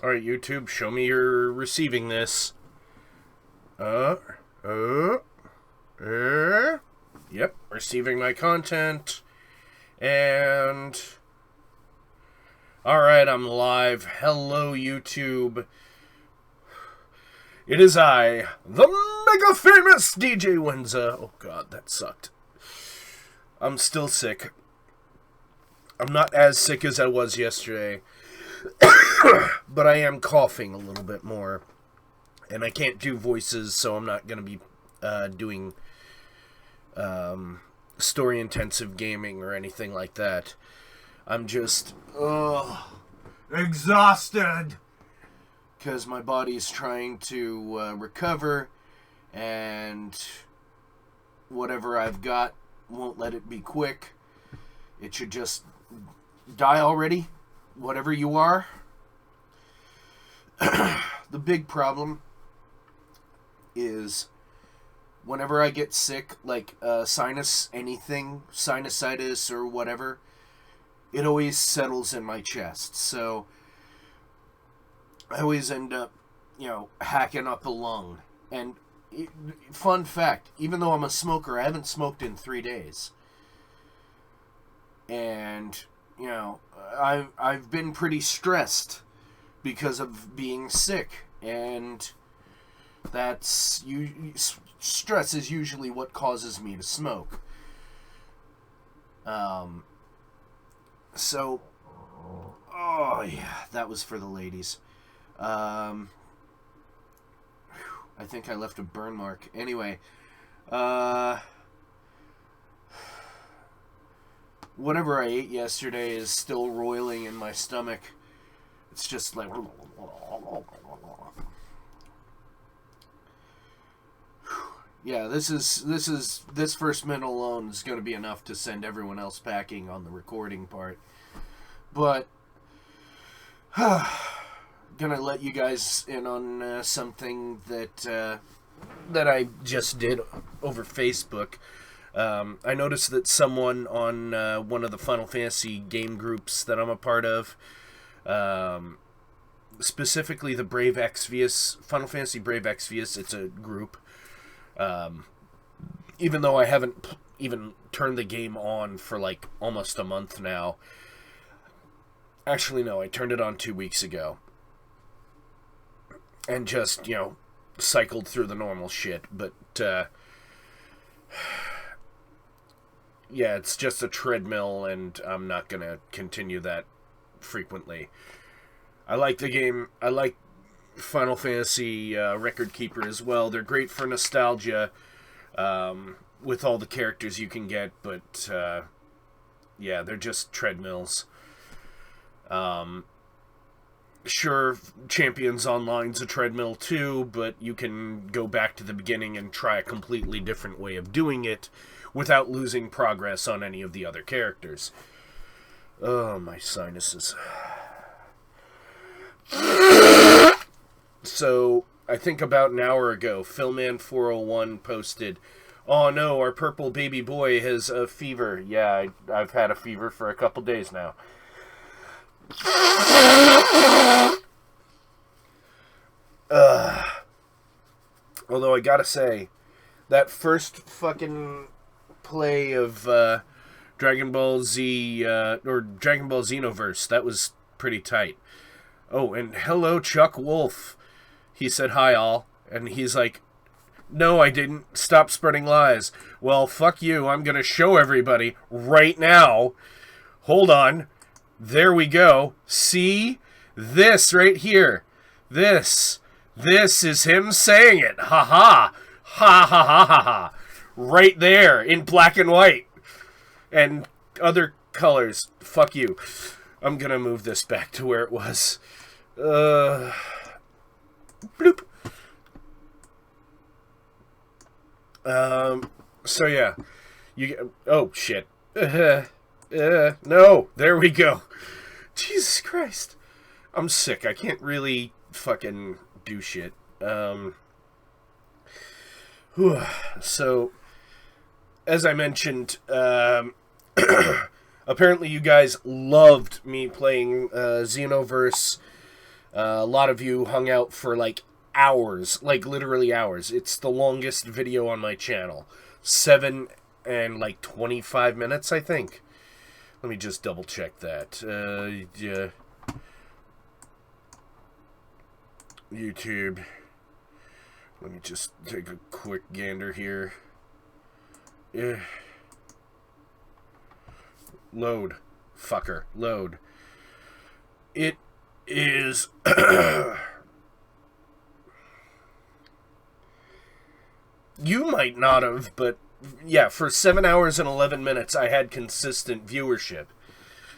Alright, YouTube, show me you're receiving this. Yep, receiving my content. And... Alright, I'm live. Hello, YouTube. It is I, the mega famous DJ Winza. Oh god, that sucked. I'm still sick. I'm not as sick as I was yesterday. But I am coughing a little bit more. And I can't do voices, so I'm not going to be doing story-intensive gaming or anything like that. I'm just exhausted. Because my body is trying to recover, and whatever I've got won't let it be quick. It should just die already. Whatever you are. The big problem is whenever I get sick, like sinusitis or whatever, it always settles in my chest. So I always end up, hacking up a lung. And fun fact, even though I'm a smoker, I haven't smoked in 3 days. And I've been pretty stressed because of being sick, and stress is usually what causes me to smoke. So, oh yeah, that was for the ladies. I think I left a burn mark. Anyway, whatever I ate yesterday is still roiling in my stomach. It's just like... Yeah, this first minute alone is going to be enough to send everyone else packing on the recording part. But... gonna let you guys in on something that I just did over Facebook. I noticed that someone on one of the Final Fantasy game groups that I'm a part of, specifically the Brave Exvius, Final Fantasy Brave Exvius, it's a group. Even though I haven't even turned the game on for like almost a month now. Actually, no, I turned it on 2 weeks ago. And just, cycled through the normal shit. But, yeah, it's just a treadmill, and I'm not going to continue that frequently. I like the game. I like Final Fantasy Record Keeper as well. They're great for nostalgia with all the characters you can get, but, yeah, they're just treadmills. Sure, Champions Online's a treadmill too, but you can go back to the beginning and try a completely different way of doing it without losing progress on any of the other characters. Oh, my sinuses. So, I think about an hour ago, Philman401 posted, "Oh no, our purple baby boy has a fever." Yeah, I've had a fever for a couple days now. Although I gotta say, that first fucking play of Dragon Ball Z, or Dragon Ball Xenoverse, that was pretty tight. Oh, and hello Chuck Wolf. He said hi all, and he's like, "No, I didn't. Stop spreading lies." Well, fuck you. I'm gonna show everybody right now. Hold on. There we go. See? This right here. This is him saying it. Ha ha. Ha ha ha ha ha. Right there in black and white. And other colors. Fuck you. I'm gonna move this back to where it was. Bloop. So yeah. Oh shit. No, there we go. Jesus Christ. I'm sick. I can't really fucking do shit. So, as I mentioned, apparently you guys loved me playing Xenoverse A lot of you hung out for like hours, like literally hours. It's the longest video on my channel. 7 and like 25 minutes, I think. Let me just double check that. Yeah. YouTube. Let me just take a quick gander here. Yeah. Load. Fucker. Load. It is... You might not have, but yeah, for 7 hours and 11 minutes, I had consistent viewership.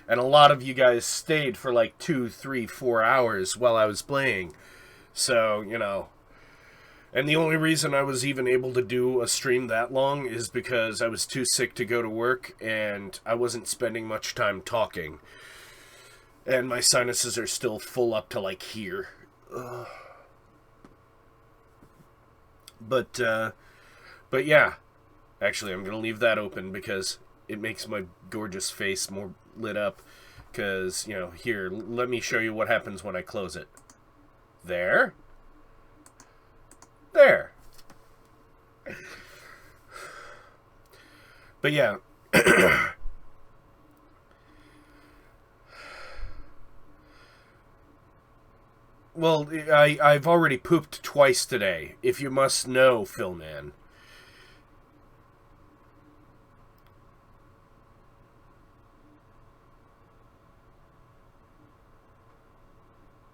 And a lot of you guys stayed for like 2, 3, 4 hours while I was playing. So, you know. And the only reason I was even able to do a stream that long is because I was too sick to go to work and I wasn't spending much time talking. And my sinuses are still full up to like here. Ugh. But yeah. Actually, I'm going to leave that open because it makes my gorgeous face more lit up. Because, you know, here, let me show you what happens when I close it. There. There. But yeah. Well, I've already pooped twice today, if you must know, Philman.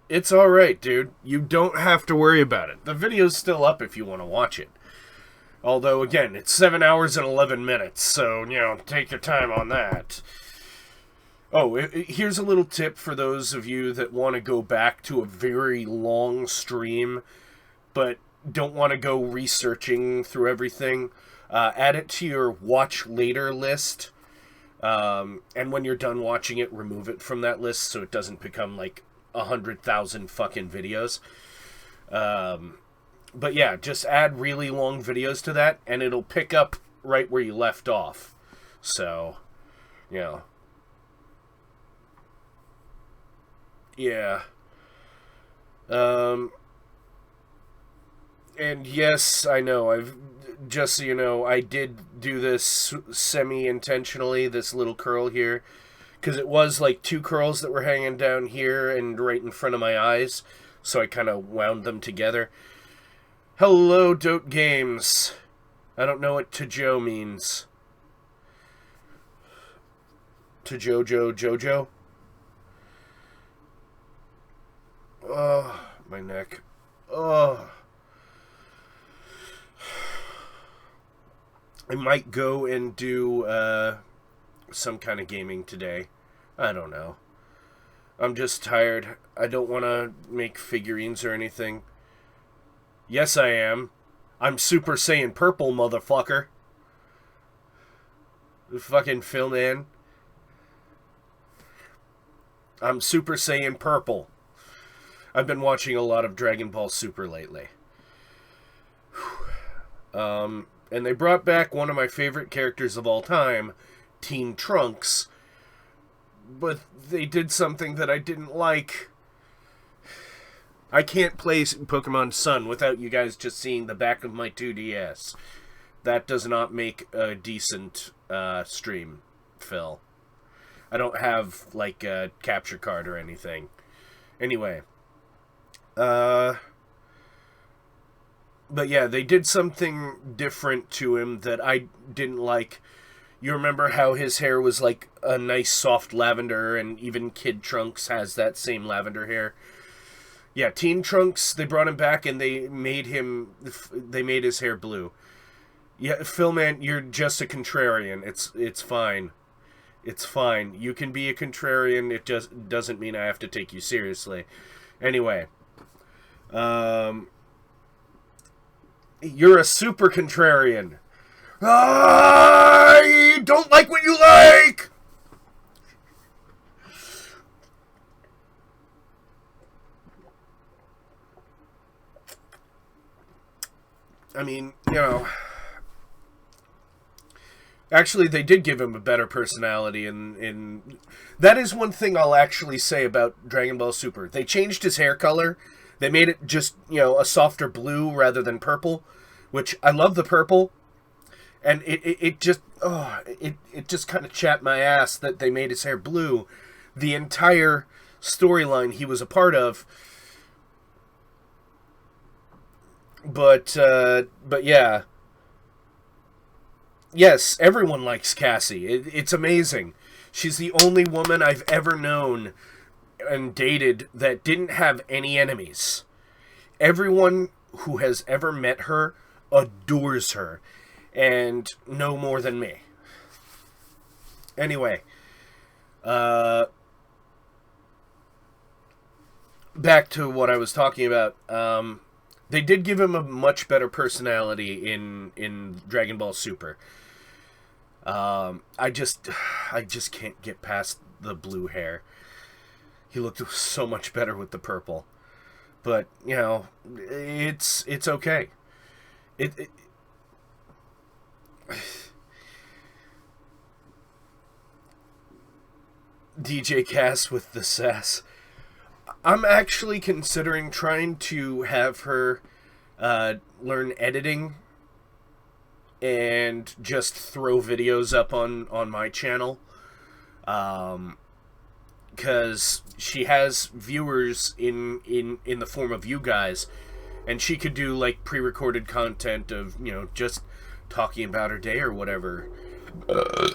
It's alright, dude. You don't have to worry about it. The video's still up if you want to watch it. Although, again, it's 7 hours and 11 minutes, so, you know, take your time on that. Oh, here's a little tip for those of you that want to go back to a very long stream, but don't want to go researching through everything. Add it to your watch later list, and when you're done watching it, remove it from that list so it doesn't become, like, 100,000 fucking videos. But yeah, just add really long videos to that, and it'll pick up right where you left off. So, you know. Yeah. And yes, I know, just so you know, I did do this semi-intentionally, this little curl here. Because it was like 2 curls that were hanging down here and right in front of my eyes. So I kind of wound them together. Hello, Dote Games. I don't know what Tojo means. Jojo? Oh, my neck. Oh. I might go and do some kind of gaming today. I don't know. I'm just tired. I don't want to make figurines or anything. Yes, I am. I'm Super Saiyan Purple, motherfucker. The fucking Phil man. I'm Super Saiyan Purple. I've been watching a lot of Dragon Ball Super lately. And they brought back one of my favorite characters of all time, Teen Trunks, but they did something that I didn't like. I can't play Pokemon Sun without you guys just seeing the back of my 2DS. That does not make a decent stream, Phil. I don't have, like, a capture card or anything. Anyway. But yeah, they did something different to him that I didn't like. You remember how his hair was like a nice soft lavender, and even Kid Trunks has that same lavender hair. Yeah, Teen Trunks, they brought him back and they made his hair blue. Yeah, Phil, man, you're just a contrarian. It's fine. It's fine. You can be a contrarian. It just doesn't mean I have to take you seriously. Anyway, you're a super contrarian. I don't like what you like! I mean, you know, Actually, they did give him a better personality, and that is one thing I'll actually say about Dragon Ball Super. They changed his hair color. They made it just, a softer blue rather than purple, which I love the purple. And it just kind of chapped my ass that they made his hair blue. The entire storyline he was a part of. But yeah. Yes, everyone likes Cassie. It's amazing. She's the only woman I've ever known and dated that didn't have any enemies. Everyone who has ever met her adores her. And no more than me. Anyway. Back to what I was talking about. They did give him a much better personality in Dragon Ball Super. I just can't get past the blue hair. He looked so much better with the purple. But, it's okay. DJ Cass with the sass. I'm actually considering trying to have her learn editing and just throw videos up on my channel. Because she has viewers in the form of you guys, and she could do like pre-recorded content of, just talking about her day or whatever.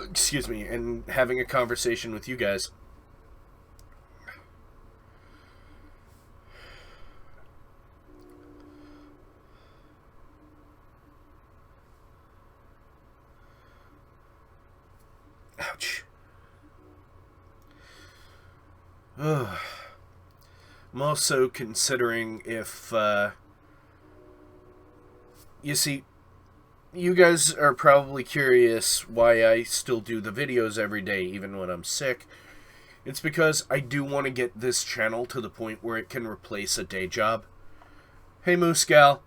Excuse me, and having a conversation with you guys. Ouch. I'm also considering if, you see, you guys are probably curious why I still do the videos every day, even when I'm sick. It's because I do want to get this channel to the point where it can replace a day job. Hey, Moose Gal.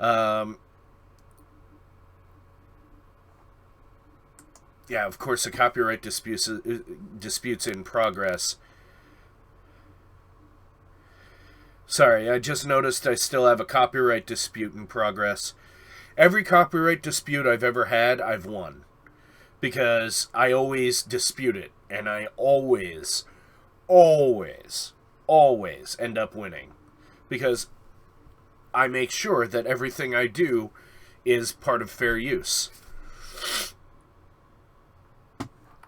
Yeah, of course, the copyright disputes in progress. Sorry, I just noticed I still have a copyright dispute in progress. Every copyright dispute I've ever had, I've won. Because I always dispute it. And I always end up winning. Because I make sure that everything I do is part of fair use.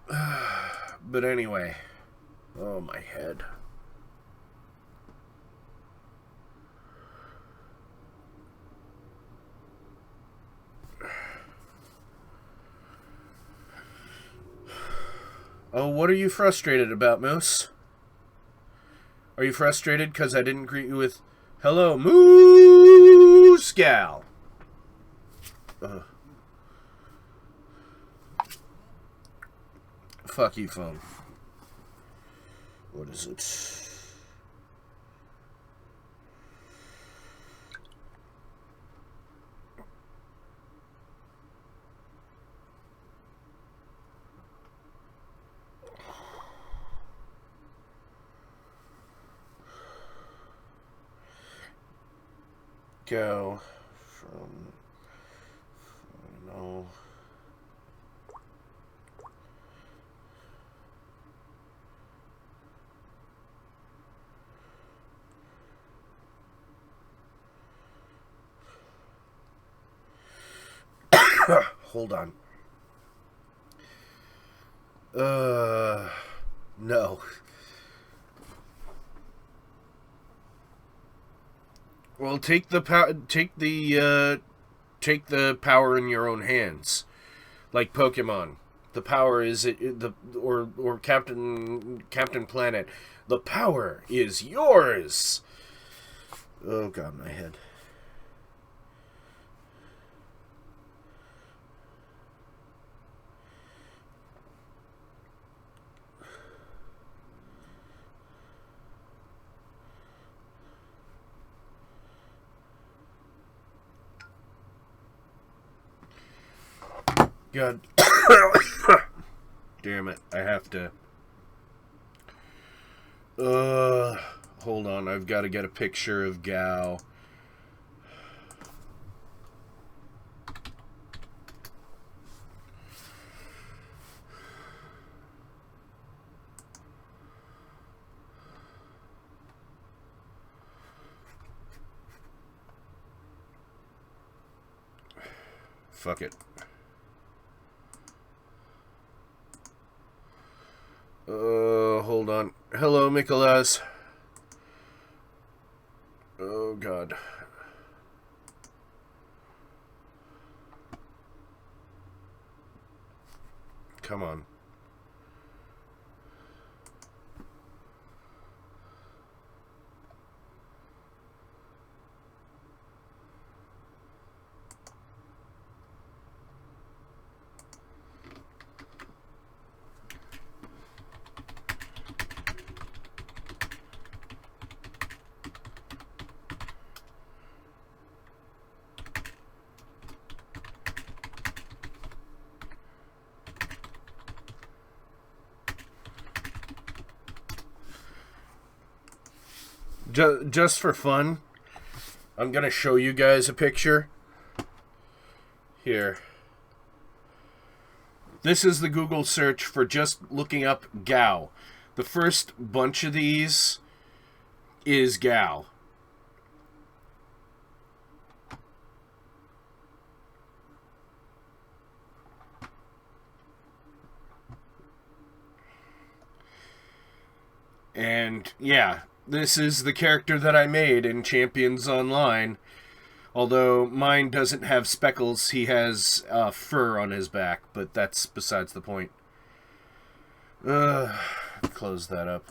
But anyway. Oh, my head. Oh, what are you frustrated about, Moose? Are you frustrated because I didn't greet you with, hello, Moose Gal? Fuck you, phone. What is it? Go from, no. Hold on. No. Well, take the power in your own hands, like Pokemon. The power is or Captain Planet. The power is yours. Oh God, my head. God. Damn it, I have to... hold on, I've got to get a picture of Gao. Fuck it. Hold on. Hello, Nicholas. Oh, God. Come on. Just for fun, I'm going to show you guys a picture. Here. This is the Google search for just looking up Gao. The first bunch of these is Gao. And, yeah, this is the character that I made in Champions Online. Although mine doesn't have speckles, he has fur on his back, but that's besides the point. Close that up.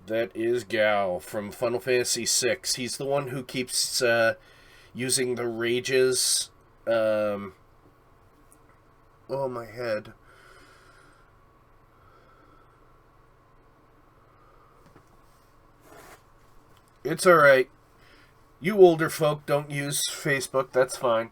That is Gao from Final Fantasy VI. He's the one who keeps using the rages. Oh, my head. It's alright. You older folk don't use Facebook, that's fine.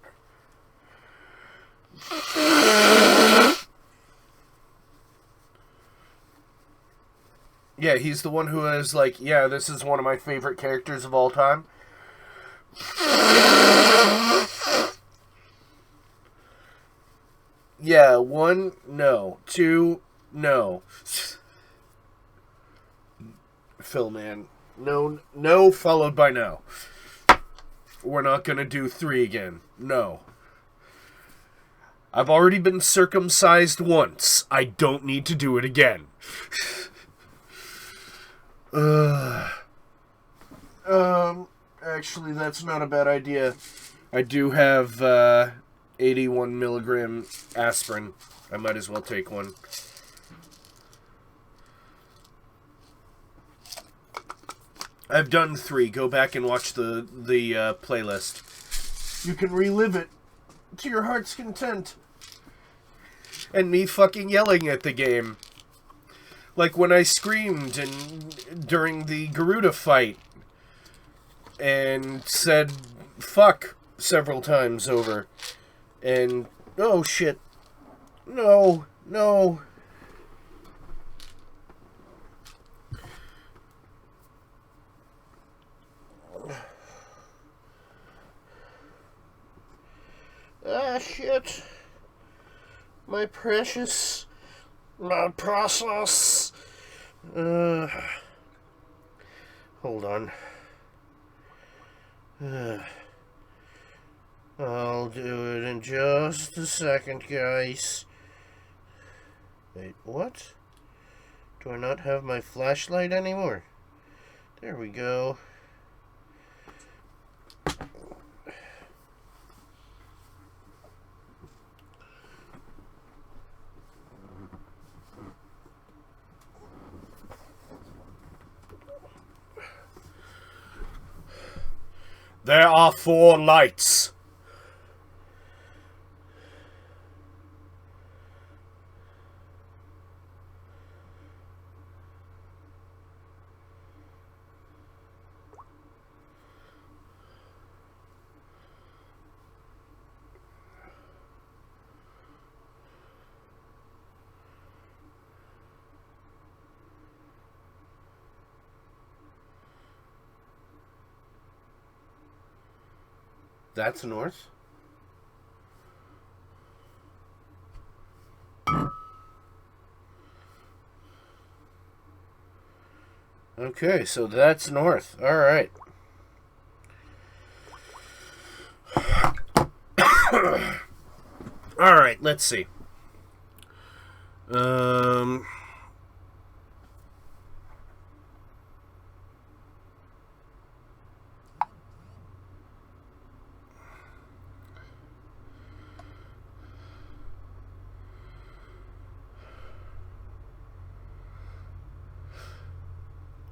Yeah, he's the one who is like, yeah, this is one of my favorite characters of all time. Yeah, 1, no. 2, no. Phil, man. No, followed by no. We're not gonna do 3 again. No. I've already been circumcised once. I don't need to do it again. Actually, that's not a bad idea. I do have, 81 milligram aspirin. I might as well take one. I've done 3. Go back and watch the playlist. You can relive it to your heart's content. And me fucking yelling at the game. Like when I screamed during the Garuda fight. And said fuck several times over. And, oh shit. No. Ah, shit. My precious. My process. Hold on. I'll do it in just a second, guys. Wait, what? Do I not have my flashlight anymore? There we go. There are 4 lights. That's north? Okay, so that's north. Alright. Alright, let's see.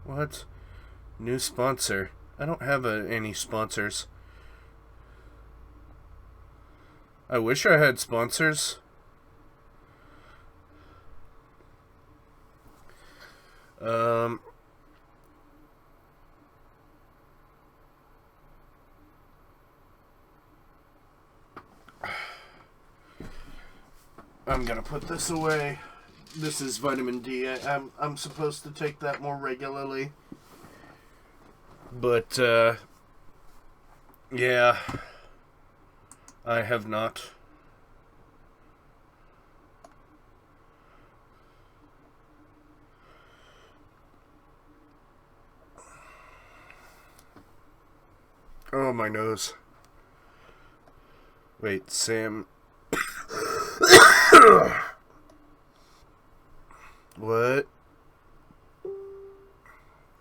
What? New sponsor. I don't have any sponsors. I wish I had sponsors. I'm gonna put this away. This is vitamin D. I'm supposed to take that more regularly. But, yeah. I have not. Oh, my nose. Wait, Sam. What?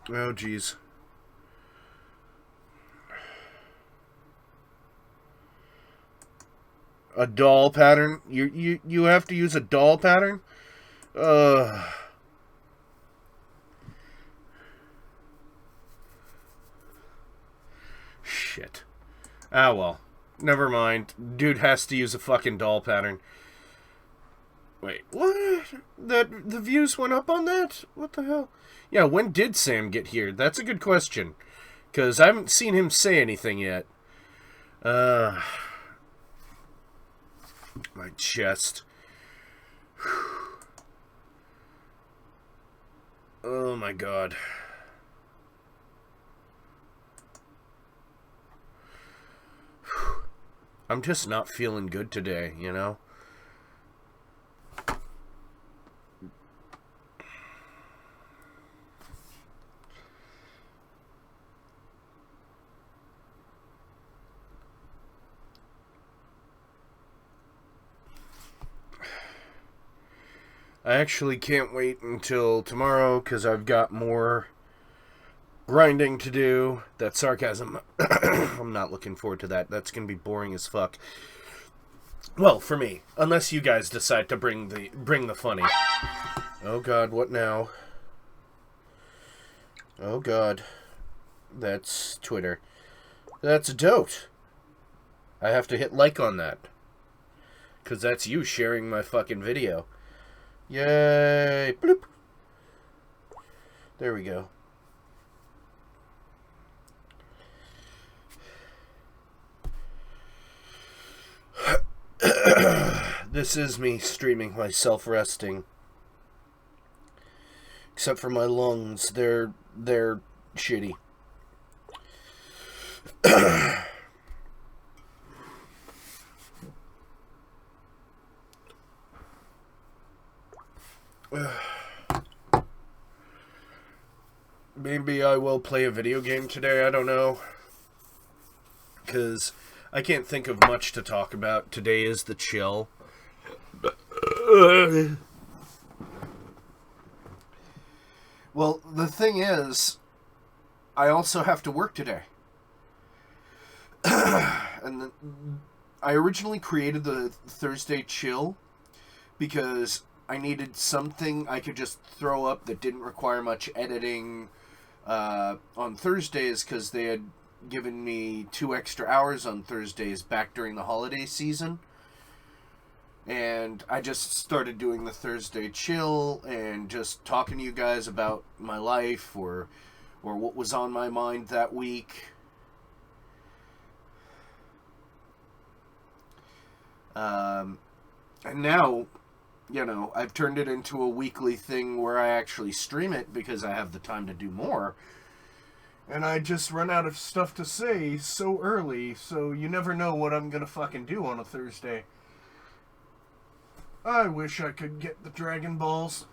Oh, jeez. A doll pattern? You have to use a doll pattern? Shit. Ah, well. Never mind. Dude has to use a fucking doll pattern. Wait, what? The views went up on that? What the hell? Yeah, when did Sam get here? That's a good question. Because I haven't seen him say anything yet. My chest. Oh my god. I'm just not feeling good today, you know? I actually can't wait until tomorrow because I've got more grinding to do. That's sarcasm. I'm not looking forward to that. That's going to be boring as fuck. Well, for me. Unless you guys decide to bring the funny. Oh god, what now? Oh god. That's Twitter. That's a dote. I have to hit like on that. Because that's you sharing my fucking video. Yay! Bloop! There we go. This is me streaming myself resting. Except for my lungs, they're shitty. Maybe I will play a video game today, I don't know. Because I can't think of much to talk about. Today is the chill. Well, the thing is, I also have to work today. And I originally created the Thursday chill because I needed something I could just throw up that didn't require much editing on Thursdays because they had given me 2 extra hours on Thursdays back during the holiday season. And I just started doing the Thursday chill and just talking to you guys about my life or what was on my mind that week. And now, you know, I've turned it into a weekly thing where I actually stream it because I have the time to do more. And I just run out of stuff to say so early, so you never know what I'm gonna fucking do on a Thursday. I wish I could get the Dragon Balls.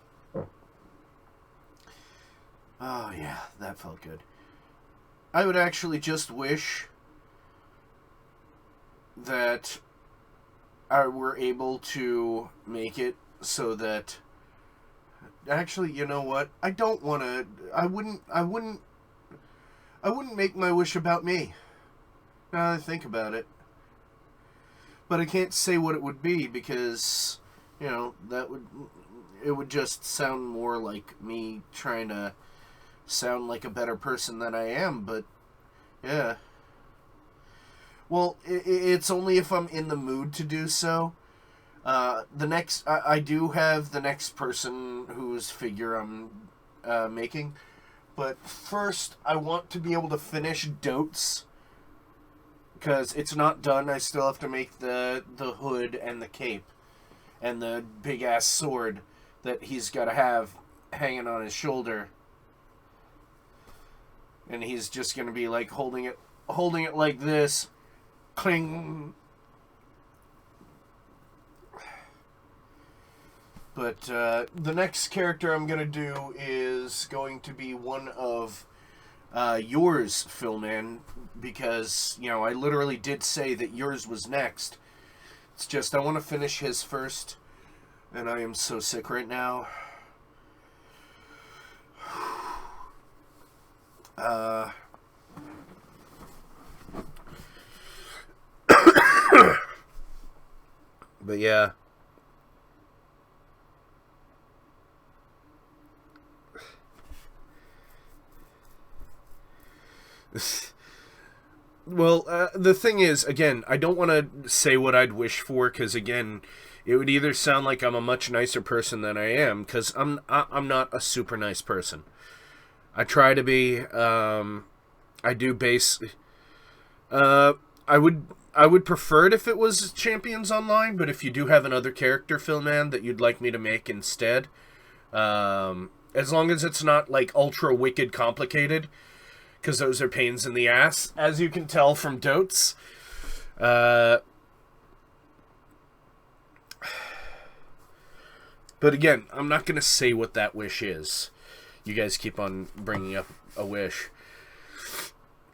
Oh yeah, that felt good. I would actually just wish that I were able to make it so that... Actually, you know what? I don't want to... I wouldn't make my wish about me. Now that I think about it. But I can't say what it would be because, you know, it would just sound more like me trying to sound like a better person than I am, but yeah. Well, it's only if I'm in the mood to do so. I do have the next person whose figure I'm making, but first I want to be able to finish Dotes, because it's not done. I still have to make the hood and the cape, and the big ass sword that he's got to have hanging on his shoulder, and he's just gonna be like holding it like this, cling. But the next character I'm going to do is going to be one of yours, Philman, because, you know, I literally did say that yours was next. It's just I want to finish his first, and I am so sick right now. But yeah. Well, the thing is, again, I don't want to say what I'd wish for, because, again, it would either sound like I'm a much nicer person than I am, because I'm not a super nice person. I try to be. I do base. I would prefer it if it was Champions Online, but if you do have another character, Philman, that you'd like me to make instead, as long as it's not, like, ultra wicked complicated, because those are pains in the ass, as you can tell from Dotes. But again, I'm not going to say what that wish is. You guys keep on bringing up a wish.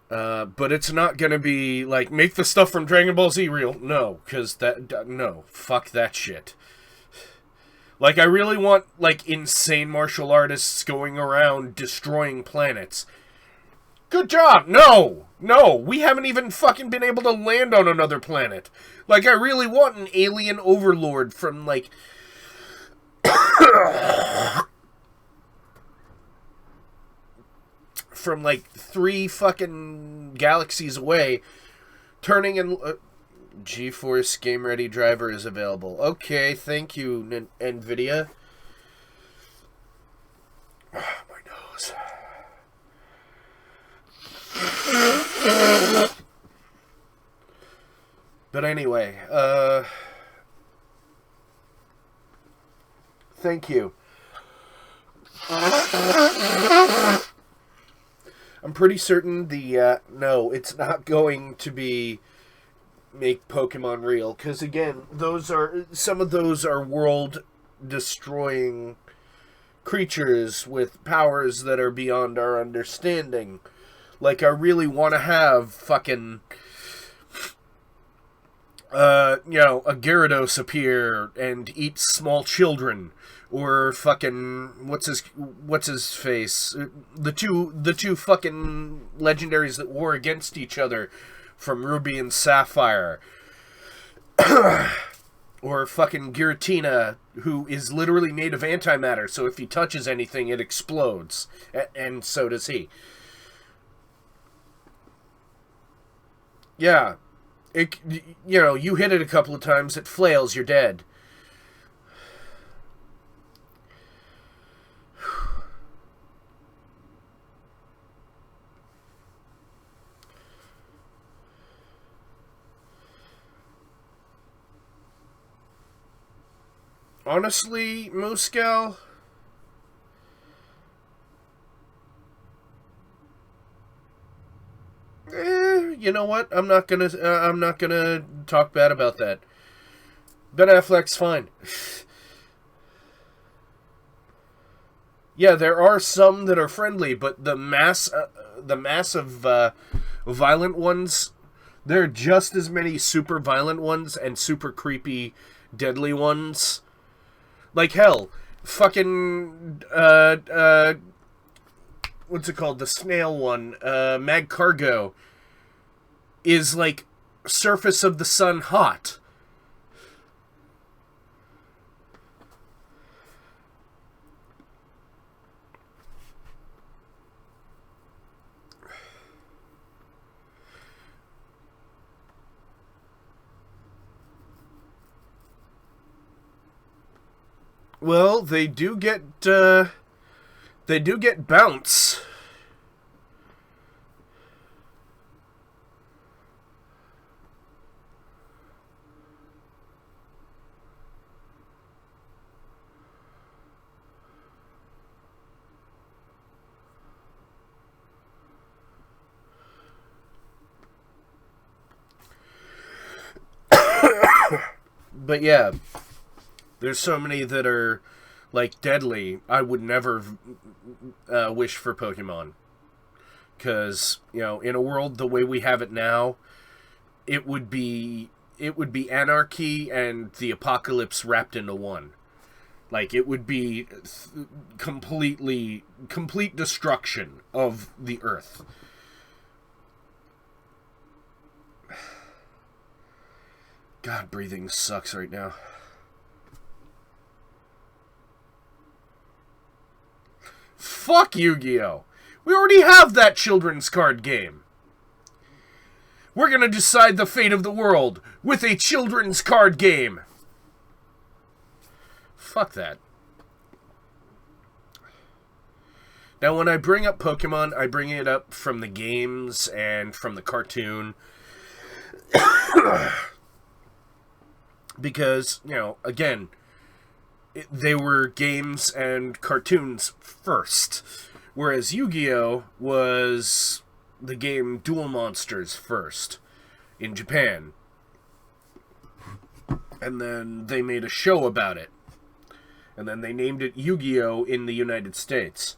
But it's not going to be, like, make the stuff from Dragon Ball Z real. No, because no, fuck that shit. Like, I really want, like, insane martial artists going around destroying planets. Good job! No! We haven't even fucking been able to land on another planet. Like, I really want an alien overlord from, like... from, like, 3 fucking galaxies away, turning and... GeForce Game Ready driver is available. Okay, thank you, NVIDIA. Oh, my nose. But anyway, thank you. I'm pretty certain no, it's not going to be make Pokemon real, because again, some of those are world-destroying creatures with powers that are beyond our understanding. Like, I really want to have fucking, a Gyarados appear and eat small children, or fucking, what's his face? The two fucking legendaries that war against each other from Ruby and Sapphire. Or fucking Giratina, who is literally made of antimatter, so if he touches anything, it explodes. And so does he. Yeah. You hit it a couple of times, it flails, you're dead. Honestly, you know what? I'm not gonna talk bad about that. Ben Affleck's fine. Yeah, there are some that are friendly, but the mass of violent ones, there are just as many super violent ones and super creepy, deadly ones. Like hell, fucking what's it called? The snail one, Mag Cargo, is like surface of the sun hot. Well, they do get bounce. But yeah, there's so many that are, like, deadly. I would never wish for Pokemon. Because, you know, in a world the way we have it now, it would be anarchy and the apocalypse wrapped into one. Like, it would be complete destruction of the Earth. God, breathing sucks right now. Fuck Yu-Gi-Oh! We already have that children's card game. We're gonna decide the fate of the world with a children's card game. Fuck that. Now, when I bring up Pokemon, I bring it up from the games and from the cartoon. Because, you know, again, they were games and cartoons first. Whereas Yu-Gi-Oh! Was the game Duel Monsters first in Japan. And then they made a show about it. And then they named it Yu-Gi-Oh! In the United States.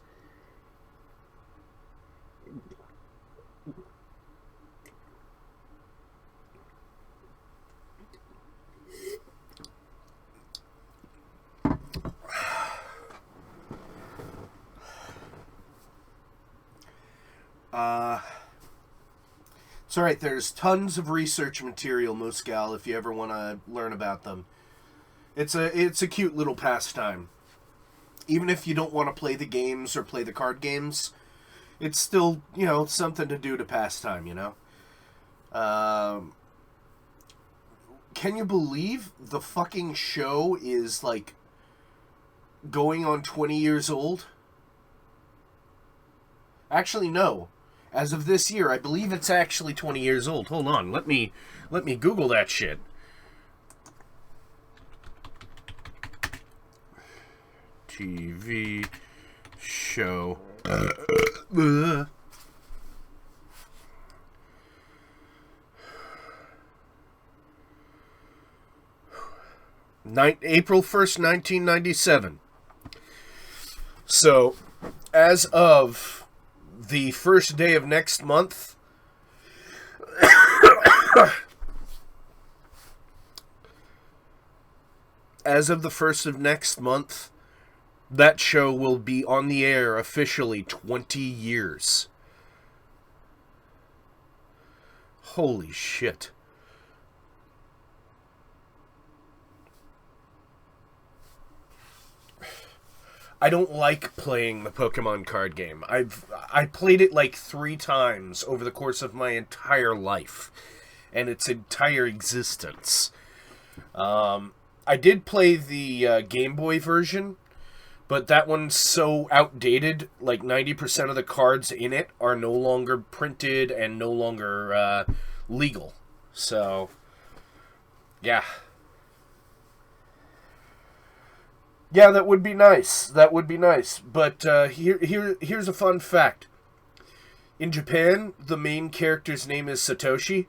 It's alright, there's tons of research material, Muscal, if you ever want to learn about them. It's a cute little pastime. Even if you don't want to play the games or play the card games, it's still, you know, something to do to pastime, you know? Can you believe the fucking show is, like, going on 20 years old? Actually, no. As of this year, I believe it's actually 20 years old. Hold on, let me Google that shit. TV show. April 1st, 1997. So, as of the first day of next month, as of the first of next month, that show will be on the air officially 20 years. Holy shit. I don't like playing the Pokemon card game. I played it like 3 times over the course of my entire life and its entire existence. I did play the Game Boy version, but that one's so outdated. Like 90% of the cards in it are no longer printed and no longer legal. So, yeah. Yeah, that would be nice. That would be nice. But here's a fun fact. In Japan, the main character's name is Satoshi,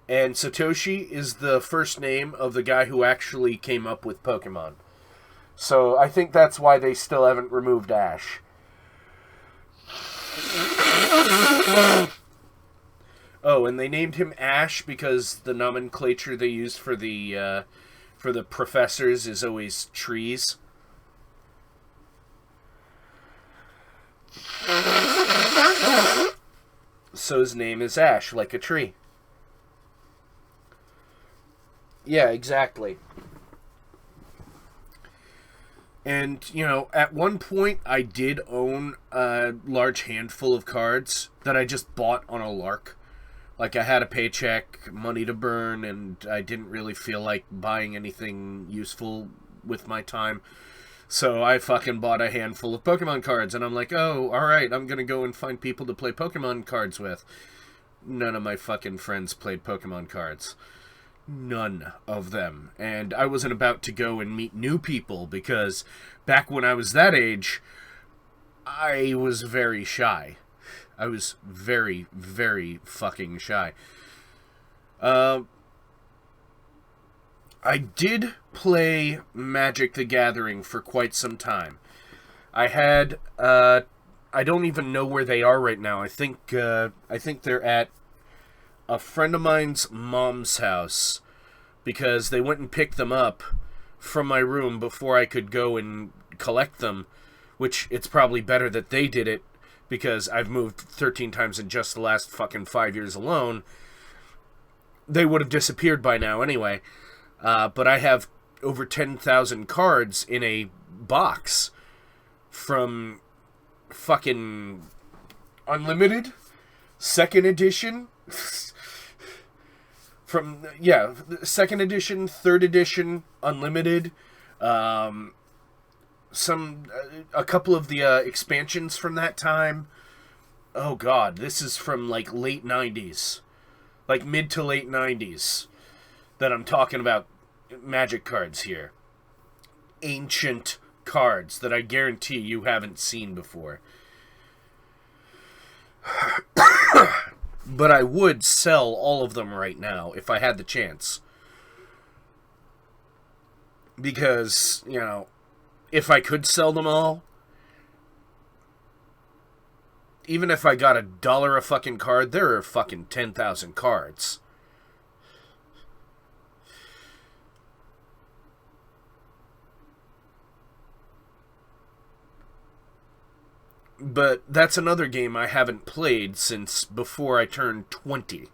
and Satoshi is the first name of the guy who actually came up with Pokemon. So I think that's why they still haven't removed Ash. Oh, and they named him Ash because the nomenclature they use for the professors is always trees. So his name is Ash, like a tree. Yeah, exactly. And, you know, at one point I did own a large handful of cards that I just bought on a lark. Like, I had a paycheck, money to burn, and I didn't really feel like buying anything useful with my time. So I fucking bought a handful of Pokemon cards, and I'm like, oh, alright, I'm gonna go and find people to play Pokemon cards with. None of my fucking friends played Pokemon cards. None of them. And I wasn't about to go and meet new people, because back when I was that age, I was very shy. I was very, very fucking shy. I did play Magic the Gathering for quite some time. I had, I don't even know where they are right now. I think they're at a friend of mine's mom's house, because they went and picked them up from my room before I could go and collect them, which it's probably better that they did it, because I've moved 13 times in just the last fucking 5 years alone. They would have disappeared by now anyway. But I have over 10,000 cards in a box from fucking Unlimited, second edition, from, yeah, second edition, third edition, Unlimited, a couple of the expansions from that time. Oh god, this is from like late 90s, like mid to late 90s that I'm talking about. Magic cards here, ancient cards that I guarantee you haven't seen before. But I would sell all of them right now if I had the chance, because, you know, if I could sell them all, even if I got $1 a fucking card, there are fucking 10,000 cards. But that's another game I haven't played since before I turned 20.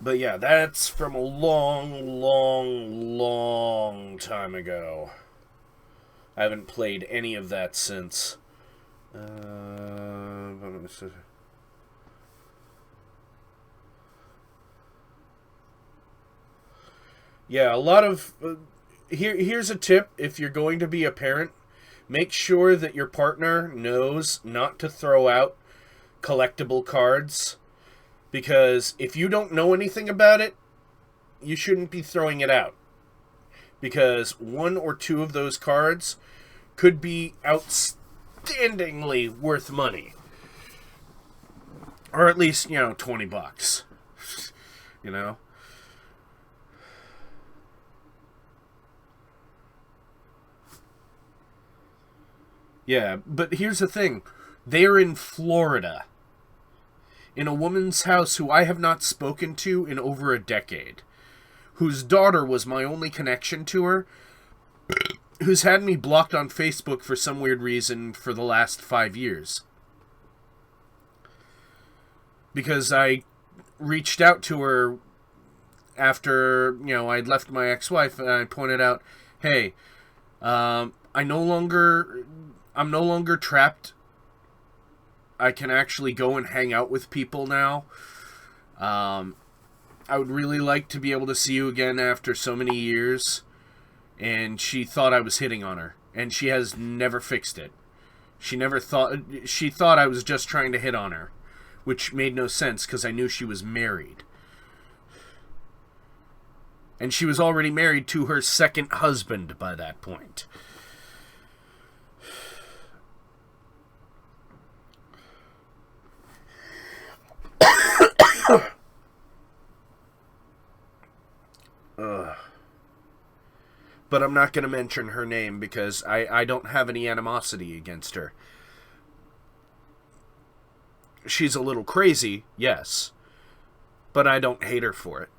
But yeah, that's from a long, long, long time ago. I haven't played any of that since. Yeah, a lot of... here's a tip. If you're going to be a parent, make sure that your partner knows not to throw out collectible cards. Because if you don't know anything about it, you shouldn't be throwing it out. Because one or two of those cards could be outstandingly worth money. Or at least, you know, $20. You know? Yeah, but here's the thing. They're in Florida. In a woman's house who I have not spoken to in over a decade. Whose daughter was my only connection to her. Who's had me blocked on Facebook for some weird reason for the last 5 years. Because I reached out to her after, you know, I'd left my ex-wife, and I pointed out, hey, I'm no longer trapped. I can actually go and hang out with people now. I would really like to be able to see you again after so many years. And she thought I was hitting on her. And she has never fixed it. She thought I was just trying to hit on her. Which made no sense because I knew she was married. And she was already married to her second husband by that point. But I'm not going to mention her name because I don't have any animosity against her. She's a little crazy, yes, but I don't hate her for it.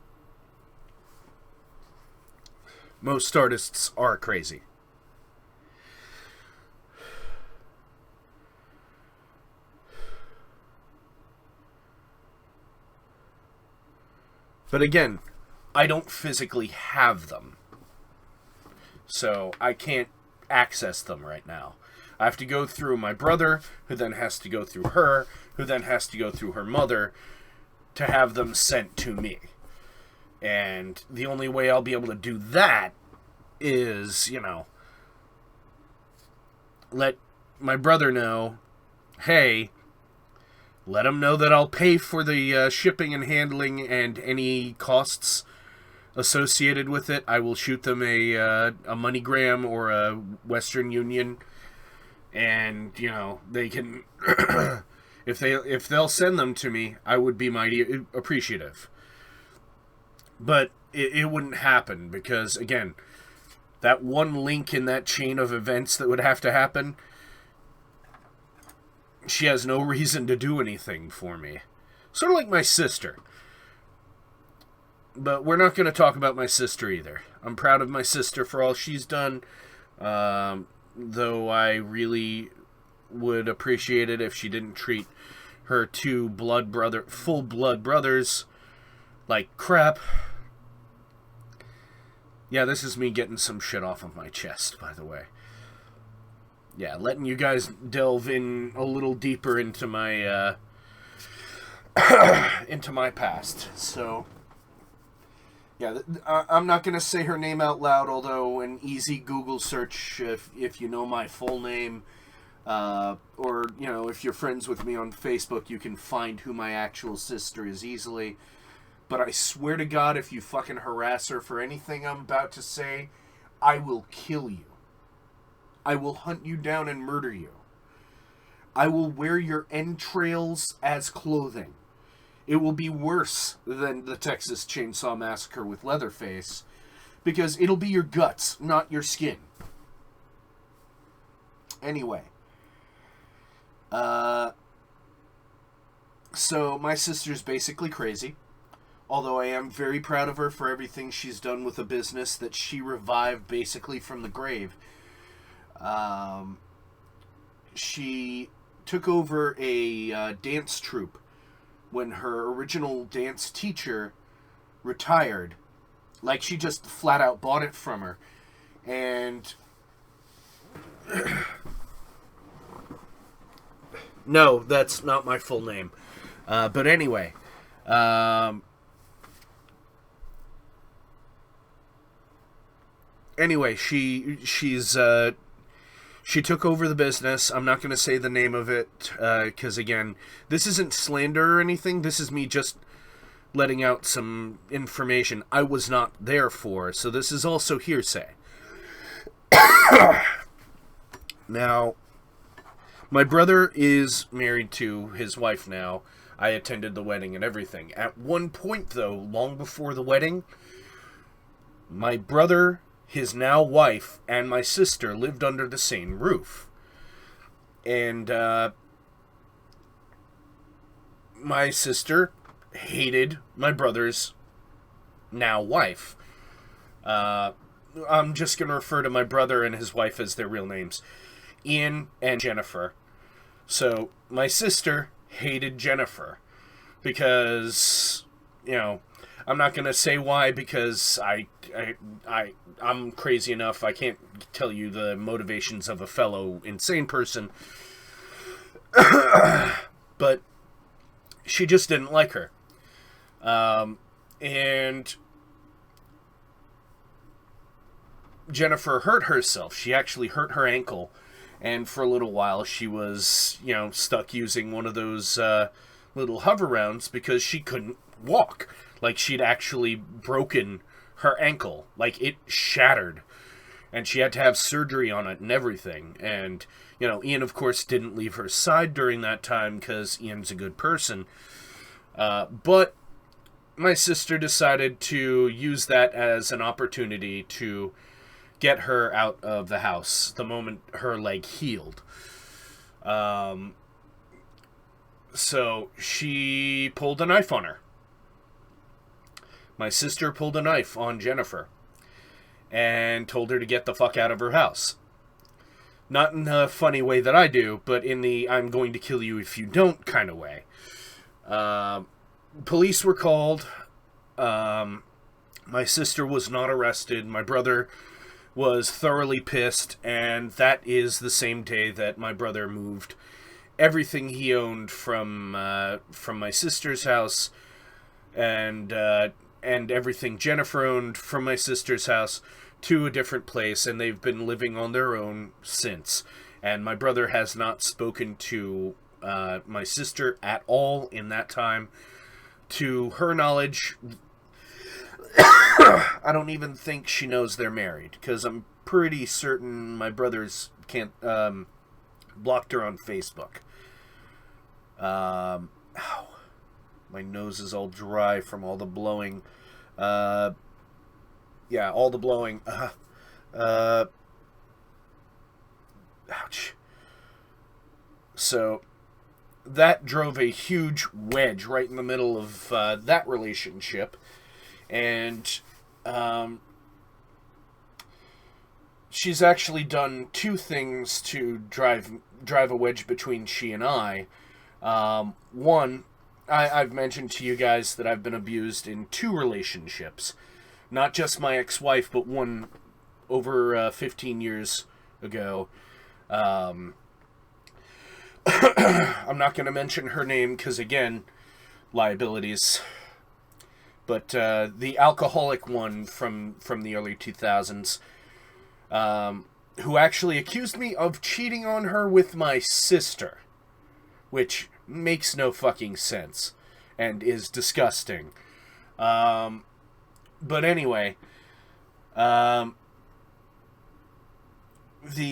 Most artists are crazy. But again, I don't physically have them. So I can't access them right now. I have to go through my brother, who then has to go through her, who then has to go through her mother, to have them sent to me. And the only way I'll be able to do that is, let my brother know, hey, let him know that I'll pay for the shipping and handling and any costs associated with it. I will shoot them a MoneyGram or a Western Union, and they can if they'll send them to me, I would be mighty appreciative. But it wouldn't happen because, again, that one link in that chain of events that would have to happen, she has no reason to do anything for me. Sort of like my sister. But we're not going to talk about my sister either. I'm proud of my sister for all she's done. Though I really would appreciate it if she didn't treat her two full blood brothers like crap. Yeah, this is me getting some shit off of my chest, by the way. Yeah, letting you guys delve in a little deeper into my into my past. So yeah, I'm not going to say her name out loud, although an easy Google search, if you know my full name, or, if you're friends with me on Facebook, you can find who my actual sister is easily. But I swear to God, if you fucking harass her for anything I'm about to say, I will kill you. I will hunt you down and murder you. I will wear your entrails as clothing. It will be worse than the Texas Chainsaw Massacre with Leatherface, because it'll be your guts, not your skin. Anyway. So my sister's basically crazy, although I am very proud of her for everything she's done with a business that she revived basically from the grave. She took over a dance troupe when her original dance teacher retired. Like, she just flat out bought it from her. And no, that's not my full name. But anyway, she took over the business. I'm not going to say the name of it, because, again, this isn't slander or anything. This is me just letting out some information I was not there for, so this is also hearsay. Now, my brother is married to his wife now. I attended the wedding and everything. At one point, though, long before the wedding, my brother, his now wife, and my sister lived under the same roof. And my sister hated my brother's now wife. I'm just going to refer to my brother and his wife as their real names. Ian and Jennifer. So, my sister hated Jennifer. Because, I'm not going to say why, because I'm crazy enough. I can't tell you the motivations of a fellow insane person. But she just didn't like her. And Jennifer hurt herself. She actually hurt her ankle. And for a little while, she was, stuck using one of those little hover rounds because she couldn't walk. Like, she'd actually broken her ankle. Like, it shattered. And she had to have surgery on it and everything. And, you know, Ian, of course, didn't leave her side during that time because Ian's a good person. But my sister decided to use that as an opportunity to get her out of the house the moment her leg healed. So she pulled a knife on her. My sister pulled a knife on Jennifer and told her to get the fuck out of her house. Not in a funny way that I do, but in the I'm going to kill you if you don't kind of way. Police were called. My sister was not arrested. My brother was thoroughly pissed, and that is the same day that my brother moved everything he owned from my sister's house and everything Jennifer owned from my sister's house to a different place, and they've been living on their own since. And my brother has not spoken to my sister at all in that time. To her knowledge, I don't even think she knows they're married, because I'm pretty certain my brother's blocked her on Facebook. Ow. My nose is all dry from all the blowing. Yeah, all the blowing. Ouch. So, that drove a huge wedge right in the middle of that relationship. And she's actually done two things to drive a wedge between she and I. One, I've mentioned to you guys that I've been abused in two relationships. Not just my ex-wife, but one over 15 years ago. I'm not going to mention her name because, again, liabilities. But the alcoholic one from the early 2000s, who actually accused me of cheating on her with my sister, which makes no fucking sense and is disgusting. But anyway, the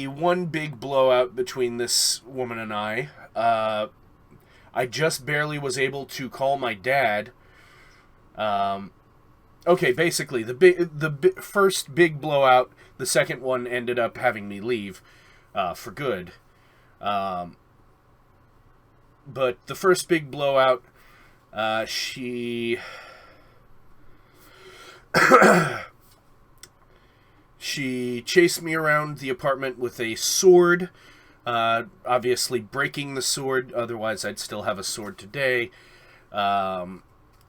one big blowout between this woman and I just barely was able to call my dad. Okay, basically, the first big blowout, the second one ended up having me leave for good. But the first big blowout, she chased me around the apartment with a sword, obviously breaking the sword, otherwise I'd still have a sword today.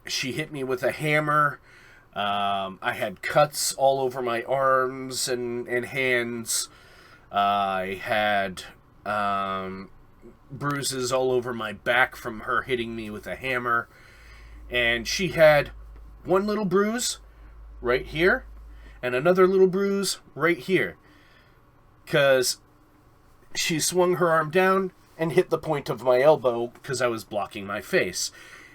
She hit me with a hammer. I had cuts all over my arms and hands. I had bruises all over my back from her hitting me with a hammer. And she had one little bruise right here and another little bruise right here. 'Cause she swung her arm down and hit the point of my elbow because I was blocking my face.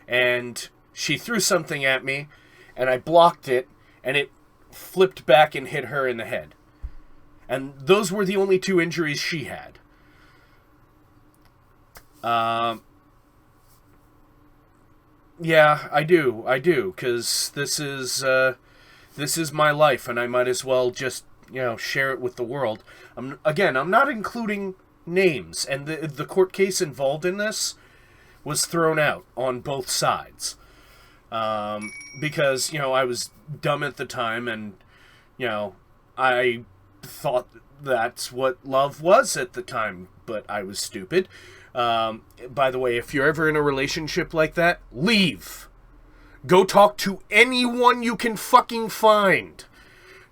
And she threw something at me, and I blocked it, and it flipped back and hit her in the head. And those were the only two injuries she had. Yeah, I do, because this is my life, and I might as well just, share it with the world. I'm not including names, and the court case involved in this was thrown out on both sides. Because, I was dumb at the time, and, I thought that's what love was at the time, but I was stupid. By the way, if you're ever in a relationship like that, leave. Go talk to anyone you can fucking find.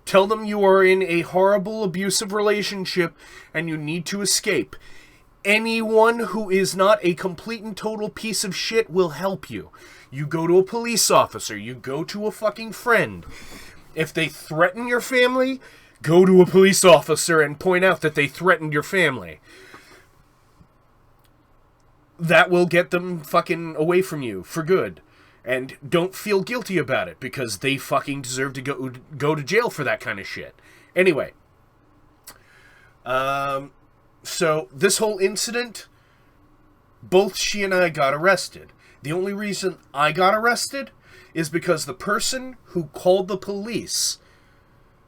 Tell them you are in a horrible, abusive relationship and you need to escape. Anyone who is not a complete and total piece of shit will help you. You go to a police officer. You go to a fucking friend. If they threaten your family, go to a police officer and point out that they threatened your family. That will get them fucking away from you for good. And don't feel guilty about it, because they fucking deserve to go to jail for that kind of shit. Anyway. So, this whole incident, both she and I got arrested. The only reason I got arrested is because the person who called the police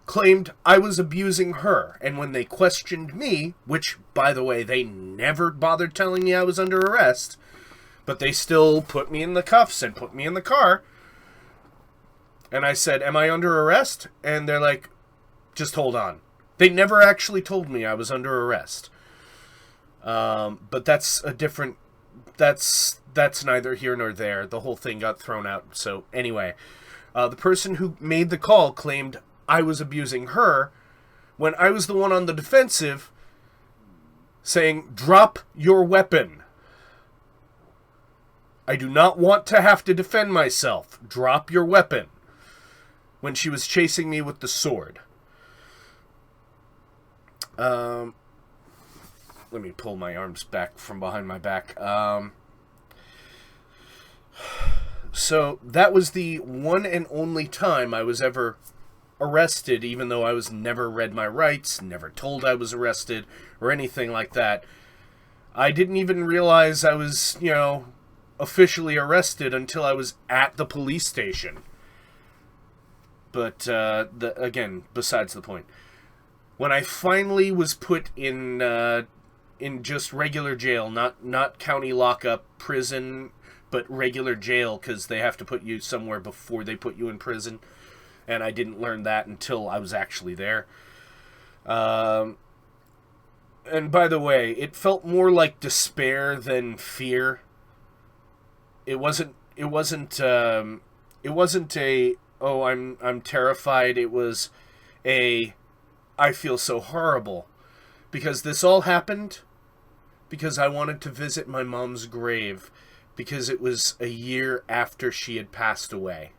claimed I was abusing her. And when they questioned me, which, by the way, they never bothered telling me I was under arrest, but they still put me in the cuffs and put me in the car. And I said, am I under arrest? And they're like, just hold on. They never actually told me I was under arrest. But that's a different... That's neither here nor there. The whole thing got thrown out. So, anyway. The person who made the call claimed I was abusing her, when I was the one on the defensive saying, drop your weapon. I do not want to have to defend myself. Drop your weapon. When she was chasing me with the sword. Let me pull my arms back from behind my back. So that was the one and only time I was ever arrested, even though I was never read my rights, never told I was arrested, or anything like that. I didn't even realize I was, officially arrested until I was at the police station. But, again, besides the point. When I finally was put in just regular jail, not county lockup, prison, but regular jail, because they have to put you somewhere before they put you in prison. And I didn't learn that until I was actually there. And by the way, it felt more like despair than fear. It wasn't a, oh, I'm terrified. It was a, I feel so horrible. Because this all happened because I wanted to visit my mom's grave, because it was a year after she had passed away.